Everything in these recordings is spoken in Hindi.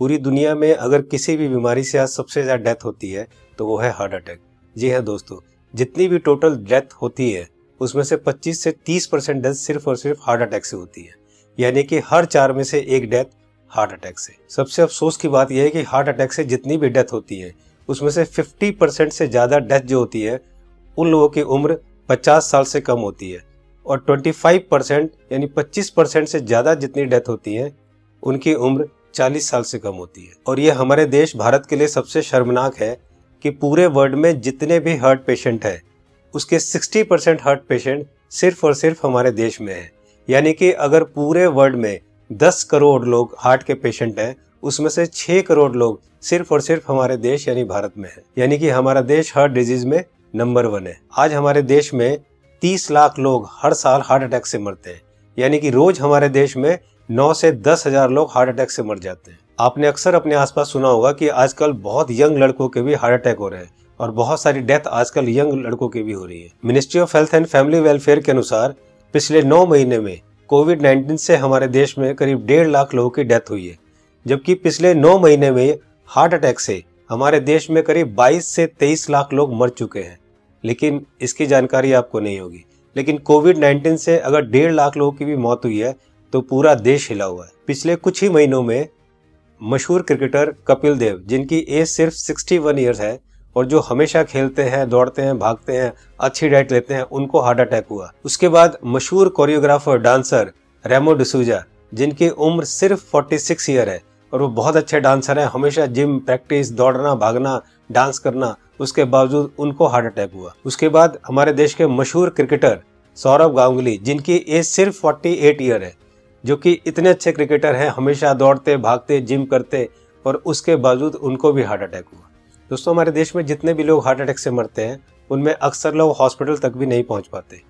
पूरी दुनिया में अगर किसी भी बीमारी से आज सबसे ज़्यादा डेथ होती है तो वो है हार्ट अटैक। जी हाँ दोस्तों, जितनी भी टोटल डेथ होती है उसमें से 25 से 30% डेथ सिर्फ और सिर्फ हार्ट अटैक से होती है, यानी कि हर 4 में से एक डेथ हार्ट अटैक से। सबसे अफसोस की बात यह है कि हार्ट अटैक से जितनी भी डेथ होती है उसमें से 50% से ज़्यादा डेथ जो होती है उन लोगों की उम्र 50 साल से कम होती है, और 25% यानी 25% से ज़्यादा जितनी डेथ होती है उनकी उम्र 40 साल से कम होती है। और ये हमारे देश भारत के लिए सबसे शर्मनाक है कि पूरे वर्ल्ड में जितने भी हार्ट पेशेंट हैं उसके 60% हार्ट पेशेंट सिर्फ और सिर्फ हमारे देश में है। यानी कि अगर पूरे वर्ल्ड में 10 करोड़ लोग हार्ट के पेशेंट हैं उसमें से 6 करोड़ लोग सिर्फ और सिर्फ हमारे देश यानी भारत में है। यानी कि हमारा देश हार्ट डिजीज में नंबर 1 है। आज हमारे देश में 30 लाख लोग हर साल हार्ट अटैक से मरते हैं, यानी कि रोज हमारे देश में 9 से 10 हजार लोग हार्ट अटैक से मर जाते हैं। आपने अक्सर अपने आसपास सुना होगा कि आजकल बहुत यंग लड़कों के भी हार्ट अटैक हो रहे हैं और बहुत सारी डेथ आजकल यंग लड़कों की भी हो रही है। Ministry of health and family welfare के अनुसार पिछले 9 महीने में कोविड-19 से हमारे देश में करीब 1.5 लाख लोगों की डेथ हुई है, जबकि पिछले 9 महीने में हार्ट अटैक से हमारे देश में करीब 22 से 23 लाख लोग मर चुके हैं। लेकिन इसकी जानकारी आपको नहीं होगी, लेकिन कोविड-19 से अगर 1.5 लाख लोगों की भी मौत हुई है तो पूरा देश हिला हुआ है। पिछले कुछ ही महीनों में मशहूर क्रिकेटर कपिल देव, जिनकी एज सिर्फ 61 ईयर्स है और जो हमेशा खेलते हैं, दौड़ते हैं, भागते हैं, अच्छी डाइट लेते हैं, उनको हार्ट अटैक हुआ। उसके बाद मशहूर कोरियोग्राफर डांसर रेमो डिसूजा, जिनकी उम्र सिर्फ 46 ईयर है और वो बहुत अच्छे डांसर हैं, हमेशा जिम, प्रैक्टिस, दौड़ना, भागना, डांस करना, उसके बावजूद उनको हार्ट अटैक हुआ। उसके बाद हमारे देश के मशहूर क्रिकेटर सौरव गांगुली, जिनकी एज सिर्फ 48 ईयर है, जो कि इतने अच्छे क्रिकेटर हैं, हमेशा दौड़ते, भागते, जिम करते, और उसके बावजूद उनको भी हार्ट अटैक हुआ। दोस्तों, हमारे देश में जितने भी लोग हार्ट अटैक से मरते हैं उनमें अक्सर लोग हॉस्पिटल तक भी नहीं पहुंच पाते।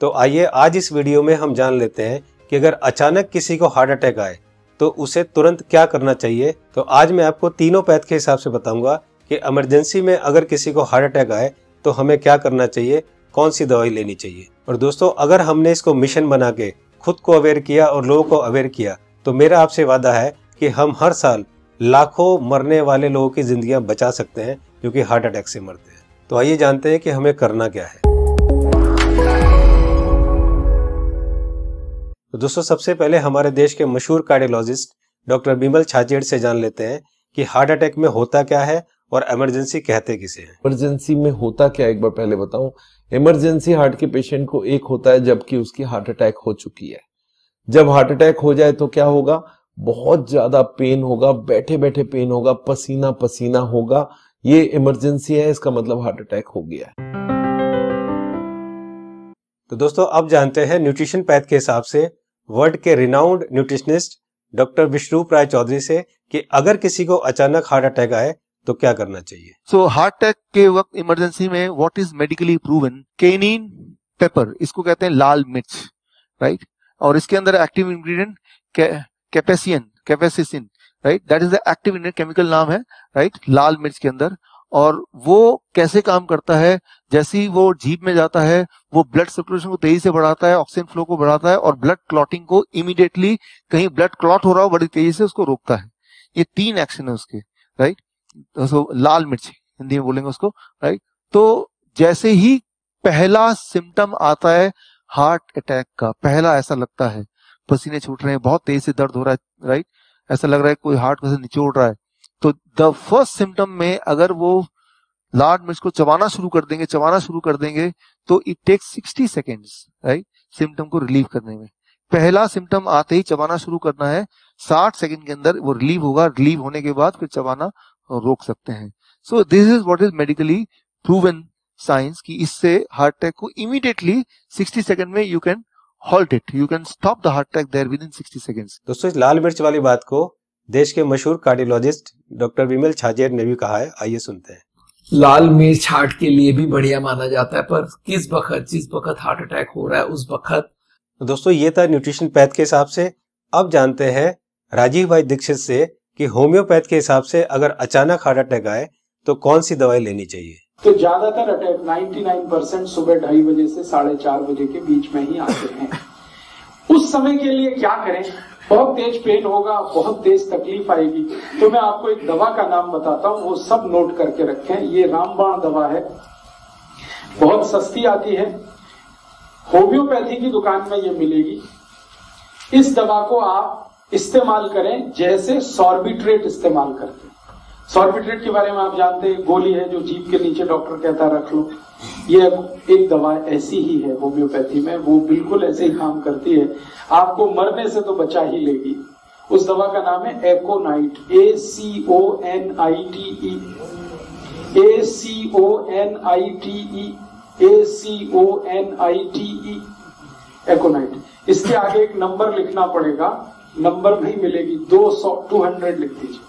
तो आइए आज इस वीडियो में हम जान लेते हैं कि अगर अचानक किसी को हार्ट अटैक आए तो उसे तुरंत क्या करना चाहिए। तो आज मैं आपको तीनों पैथ के हिसाब से बताऊंगा कि इमरजेंसी में अगर किसी को हार्ट अटैक आए तो हमें क्या करना चाहिए, कौन सी दवाई लेनी चाहिए। और दोस्तों, अगर हमने इसको मिशन बना के खुद को अवेयर किया और लोगों को अवेयर किया तो मेरा आपसे वादा है कि हम हर साल लाखों मरने वाले लोगों की जिंदगियां बचा सकते हैं जो कि हार्ट अटैक से मरते हैं। तो आइए जानते हैं कि हमें करना क्या है। तो दोस्तों, सबसे पहले हमारे देश के मशहूर कार्डियोलॉजिस्ट डॉक्टर बिमल छाजेड़ से जान लेते हैं कि हार्ट अटैक में होता क्या है और इमरजेंसी कहते किसे हैं। इमरजेंसी में होता क्या, एक बार पहले बताऊं। इमरजेंसी हार्ट के पेशेंट को एक होता है जबकि उसकी हार्ट अटैक हो चुकी है। जब हार्ट अटैक हो जाए तो क्या होगा, बहुत ज्यादा पेन होगा, बैठे बैठे पेन होगा, पसीना पसीना होगा। ये इमरजेंसी है, इसका मतलब हार्ट अटैक हो गया है। तो दोस्तों, अब जानते हैं न्यूट्रिशन पैथ के हिसाब से वर्ल्ड के रिनाउंड न्यूट्रिशनिस्ट डॉक्टर विश्वरूप राय चौधरी से कि अगर किसी को अचानक हार्ट अटैक आए तो क्या करना चाहिए। सो हार्ट अटैक के वक्त इमरजेंसी में what is medically proven, cayenne pepper, इसको कहते हैं लाल मिर्च, राइट, और इसके अंदर active ingredient capsaicin, right, that is the active ingredient, chemical नाम है, राइट, लाल मिर्च के अंदर। और वो कैसे काम करता है, जैसे ही वो जीभ में जाता है वो ब्लड सर्कुलेशन को तेजी से बढ़ाता है, ऑक्सीजन फ्लो को बढ़ाता है और ब्लड क्लॉटिंग को इमीडिएटली, कहीं ब्लड क्लॉट हो रहा हो बड़ी तेजी से, उसको रोकता है। ये 3 एक्शन है उसके, राइट। तो लाल मिर्च हिंदी में बोलेंगे उसको, राइट। तो जैसे ही पहला सिम्टम आता है हार्ट अटैक का, पहला ऐसा लगता है पसीने छूट रहे हैं, बहुत तेज से दर्द हो रहा है, राइट, ऐसा लग रहा है कोई हार्ट में से निचोड़ रहा है, तो द फर्स्ट सिम्टम में अगर वो लाल मिर्च को चबाना शुरू कर देंगे तो it takes 60 seconds, right, symptom को रिलीव करने में। पहला सिम्टम आते ही चबाना शुरू करना है, 60 सेकेंड के अंदर वो रिलीव होगा, रिलीव होने के बाद फिर चबाना रोक सकते हैं। So this is what is medically proven science कि इससे हार्ट अटैक को इमीडिएटली 60 सेकेंड में you can halt it, you can stop the heart attack there within 60 seconds. दोस्तों, इस लाल मिर्च वाली बात को देश के मशहूर कार्डियोलॉजिस्ट डॉक्टर बिमल छाजेड़ ने भी कहा है, आइए सुनते हैं। लाल मिर्च हार्ट के लिए भी बढ़िया माना जाता है, पर जिस वक्त हार्ट अटैक हो रहा है उस वक्त। दोस्तों, ये था न्यूट्रिशन पैथ के हिसाब से। अब जानते हैं राजीव भाई दीक्षित से कि होम्योपैथ के हिसाब से अगर अचानक हार्ट अटैक आए तो कौन सी दवाई लेनी चाहिए। तो ज्यादातर अटैक 99% सुबह 2:30 बजे से 4:30 बजे के बीच में ही आते हैं। उस समय के लिए क्या करें, बहुत तेज पेन होगा, बहुत तेज तकलीफ आएगी। तो मैं आपको एक दवा का नाम बताता हूँ, वो सब नोट करके रखें। ये रामबाण दवा है, बहुत सस्ती आती है, होम्योपैथी की दुकान में ये मिलेगी। इस दवा को आप इस्तेमाल करें जैसे सॉर्बिट्रेट इस्तेमाल करते हैं। सॉर्बिट्रेट के बारे में आप जानते हैं, गोली है जो जीभ के नीचे डॉक्टर कहता है रख लो। ये एक दवा ऐसी ही है होम्योपैथी में, वो बिल्कुल ऐसे ही काम करती है, आपको मरने से तो बचा ही लेगी। उस दवा का नाम है एकोनाइट, ACONITE, ACONITE, एकोनाइट। इसके आगे एक नंबर लिखना पड़ेगा, नंबर नहीं मिलेगी, 200 लिख दीजिए।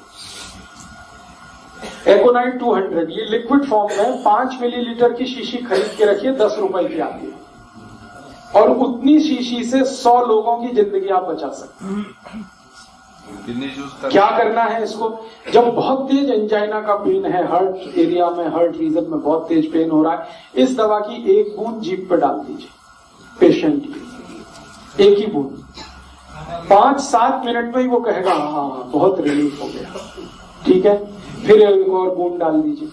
एकोनाइट 200, ये लिक्विड फॉर्म में 5 मिलीलीटर की शीशी खरीद के रखिए, 10 रुपए की आती है, और उतनी शीशी से 100 लोगों की जिंदगी आप बचा सकते हैं। क्या करना है इसको? जब बहुत तेज एंजाइना का पेन है, हार्ट एरिया में, हार्ट रीजन में बहुत तेज पेन हो रहा है, इस दवा की एक बूंद जीभ पे डाल दीजिए पेशेंट की, एक ही बूंद। 5-7 मिनट में ही वो कहेगा हाँ बहुत रिलीफ हो गया, ठीक है। फिर एक और बूंद डाल दीजिए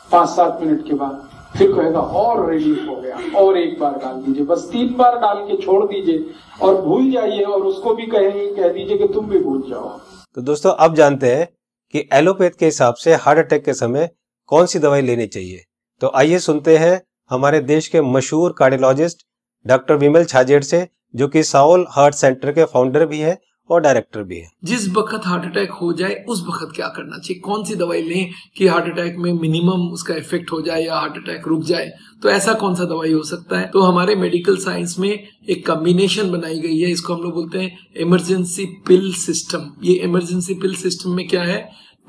5-7 मिनट के बाद, फिर कहेगा और रिलीफ हो गया, और एक बार डाल दीजिए। बस 3 बार डाल के छोड़ दीजिए और भूल जाइए, और उसको भी कह दीजिए कि तुम भी भूल जाओ। तो दोस्तों अब जानते हैं कि एलोपैथ के हिसाब से हार्ट अटैक के समय कौन सी दवाई लेनी चाहिए। तो आइए सुनते हैं हमारे देश के मशहूर कार्डियोलॉजिस्ट डॉक्टर विमल छाजेड़ से, जो कि साउल हार्ट सेंटर के फाउंडर भी है और डायरेक्टर भी है। जिस वक्त हार्ट अटैक हो जाए उस वक्त क्या करना चाहिए, कौन सी दवाई लें कि हार्ट अटैक में मिनिमम उसका इफेक्ट हो जाए या हार्ट अटैक रुक जाए, तो ऐसा कौन सा दवाई हो सकता है। तो हमारे मेडिकल साइंस में एक कॉम्बिनेशन बनाई गई है, इसको हम लोग बोलते हैं इमरजेंसी पिल सिस्टम। ये इमरजेंसी पिल सिस्टम में क्या है,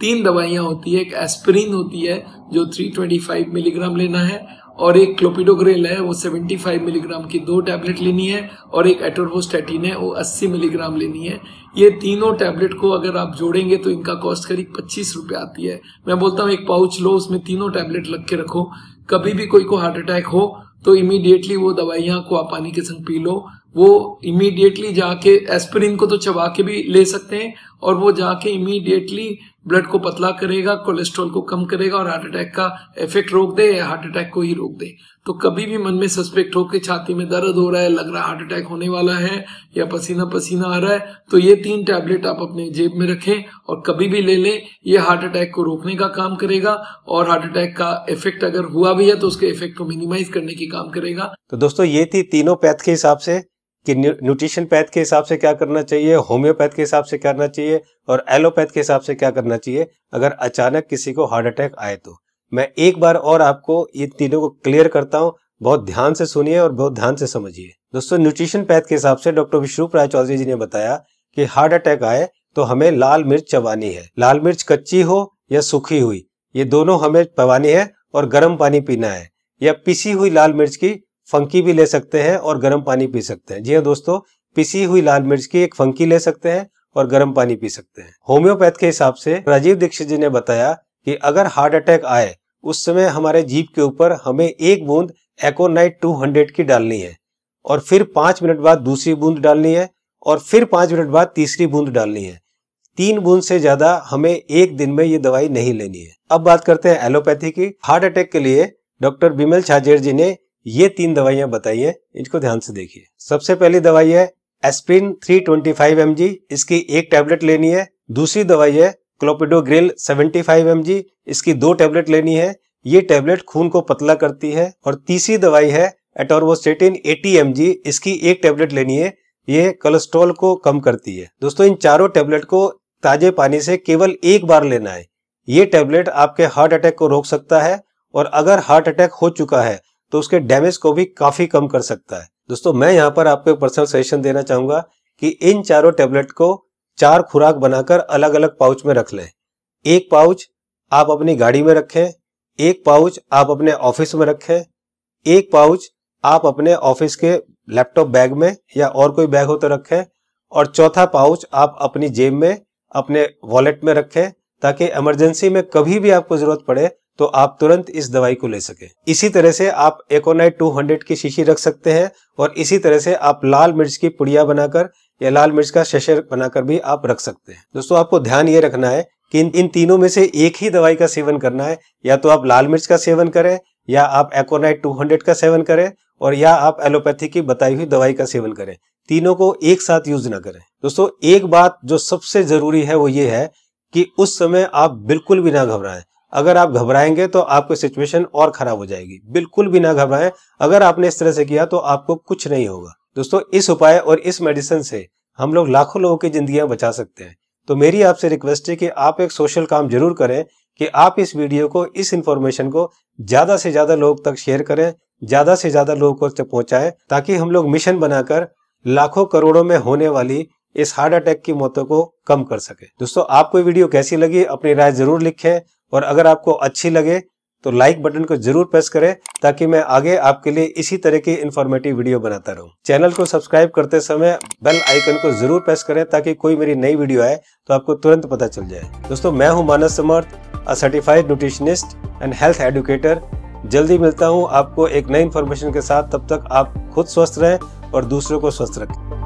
3 दवाइयां होती है। एक एस्पिरिन होती है जो 325 मिलीग्राम लेना है, और एक क्लोपिडोग्रेल है वो 75 मिलीग्राम की 2 टैबलेट लेनी है, और एक एटोर्वोस्टैटिन है वो 80 मिलीग्राम लेनी है। ये तीनों टैबलेट को अगर आप जोड़ेंगे तो इनका कॉस्ट करीब 25 रुपए आती है। मैं बोलता हूँ एक पाउच लो, उसमें तीनों टैबलेट लग के रखो, कभी भी कोई को हार्ट अटैक हो तो इमीडिएटली वो दवाइयां को आप पानी के संग पी लो। वो इमीडिएटली जाके एस्पिरिन को तो चबा के भी ले सकते हैं, और वो जाके इमीडिएटली ब्लड को पतला करेगा, कोलेस्ट्रॉल को कम करेगा, और हार्ट अटैक का इफेक्ट रोक दे या हार्ट अटैक को ही रोक दे। तो कभी भी मन में सस्पेक्ट हो कि छाती में दर्द हो रहा है, लग रहा है हार्ट अटैक होने वाला है, या पसीना पसीना आ रहा है, तो ये 3 टैबलेट आप अपने जेब में रखें और कभी भी ले लें। ये हार्ट अटैक को रोकने का काम करेगा, और हार्ट अटैक का इफेक्ट अगर हुआ भी है तो उसके इफेक्ट को मिनिमाइज करने की काम करेगा। तो दोस्तों ये थी तीनों पैथ के हिसाब से कि न्यूट्रिशन पैथ के हिसाब से क्या करना चाहिए, होम्योपैथ के हिसाब से क्या करना चाहिए, और एलोपैथ के हिसाब से क्या करना चाहिए अगर अचानक किसी को हार्ट अटैक आए। तो मैं एक बार और आपको ये तीनों को क्लियर करता हूँ, बहुत ध्यान से सुनिए और बहुत ध्यान से समझिए। दोस्तों न्यूट्रिशन पैथ के हिसाब से डॉक्टर विष्णु राय चौधरी जी ने बताया कि हार्ट अटैक आए तो हमें लाल मिर्च चबानी है। लाल मिर्च कच्ची हो या सूखी हुई, ये दोनों हमें चबानी है, और गर्म पानी पीना है। या पिसी हुई लाल मिर्च की फंकी भी ले सकते हैं और गर्म पानी पी सकते हैं। जी हाँ दोस्तों, पिसी हुई लाल मिर्च की एक फंकी ले सकते हैं और गर्म पानी पी सकते हैं। होम्योपैथ के हिसाब से राजीव दीक्षित जी ने बताया कि अगर हार्ट अटैक आए उस समय हमारे जीभ के ऊपर हमें 1 बूंद एकोनाइट 200 की डालनी है, और फिर 5 मिनट बाद दूसरी बूंद डालनी है, और फिर 5 मिनट बाद तीसरी बूंद डालनी है। 3 बूंद से ज्यादा हमें एक दिन में ये दवाई नहीं लेनी है। अब बात करते हैं एलोपैथी की। हार्ट अटैक के लिए डॉक्टर विमल छाजेड़ जी ने ये 3 दवाइयां बताई है, इनको ध्यान से देखिए। सबसे पहली दवाई है एस्पिरिन 325 mg, इसकी 1 टैबलेट लेनी है। दूसरी दवाई है क्लोपिडोग्रेल 75 mg, इसकी 2 टैबलेट लेनी है, ये टैबलेट खून को पतला करती है। और तीसरी दवाई है एटोर्वोस्टैटिन 80 mg, इसकी 1 टैबलेट लेनी है, ये कोलेस्ट्रॉल को कम करती है। दोस्तों इन चारों टैबलेट को ताजे पानी से केवल 1 बार लेना है। ये टैबलेट आपके हार्ट अटैक को रोक सकता है, और अगर हार्ट अटैक हो चुका है तो उसके डैमेज को भी काफी कम कर सकता है। दोस्तों मैं यहाँ पर आपको एक पर्सनल सजेशन देना चाहूंगा कि इन चारों टैबलेट को 4 खुराक बनाकर अलग अलग पाउच में रख लें। 1 पाउच आप अपनी गाड़ी में रखें, 1 पाउच आप अपने ऑफिस में रखें, 1 पाउच आप अपने ऑफिस के लैपटॉप बैग में या और कोई बैग हो तो रखें, और चौथा पाउच आप अपनी जेब में अपने वॉलेट में रखें, ताकि इमरजेंसी में कभी भी आपको जरूरत पड़े तो आप तुरंत इस दवाई को ले सकें। इसी तरह से आप एकोनाइट 200 की शीशी रख सकते हैं, और इसी तरह से आप लाल मिर्च की पुड़िया बनाकर या लाल मिर्च का शशे बनाकर भी आप रख सकते हैं। दोस्तों आपको ध्यान ये रखना है कि इन तीनों में से एक ही दवाई का सेवन करना है। या तो आप लाल मिर्च का सेवन करें, या आप एकोनाइट 200 का सेवन करें, और या आप एलोपैथी की बताई हुई दवाई का सेवन करें। तीनों को एक साथ यूज ना करें। दोस्तों एक बात जो सबसे जरूरी है वो ये है कि उस समय आप बिल्कुल भी ना घबराएं। अगर आप घबराएंगे तो आपकी सिचुएशन और खराब हो जाएगी। बिल्कुल भी ना घबराएं। अगर आपने इस तरह से किया तो आपको कुछ नहीं होगा। दोस्तों इस उपाय और इस मेडिसिन से हम लोग लाखों लोगों की जिंदगियां बचा सकते हैं। तो मेरी आपसे रिक्वेस्ट है कि आप एक सोशल काम जरूर करें कि आप इस वीडियो को, इस इंफॉर्मेशन को ज्यादा से ज्यादा लोग तक शेयर करें, ज्यादा से ज्यादा लोगों तक पहुंचाएं, ताकि हम लोग मिशन बनाकर लाखों करोड़ों में होने वाली इस हार्ट अटैक की मौतों को कम कर सके। दोस्तों आपको वीडियो कैसी लगी अपनी राय जरूर लिखें, और अगर आपको अच्छी लगे तो लाइक बटन को जरूर प्रेस करें, ताकि मैं आगे आपके लिए इसी तरह की इंफॉर्मेटिव वीडियो बनाता रहूं। चैनल को सब्सक्राइब करते समय बेल आइकन को जरूर प्रेस करें, ताकि कोई मेरी नई वीडियो आए तो आपको तुरंत पता चल जाए। दोस्तों मैं हूं Manas Samarth, a certified nutritionist and health educator. जल्दी मिलता हूं आपको एक नई इंफॉर्मेशन के साथ। तब तक आप खुद स्वस्थ रहें और दूसरों को स्वस्थ रखें।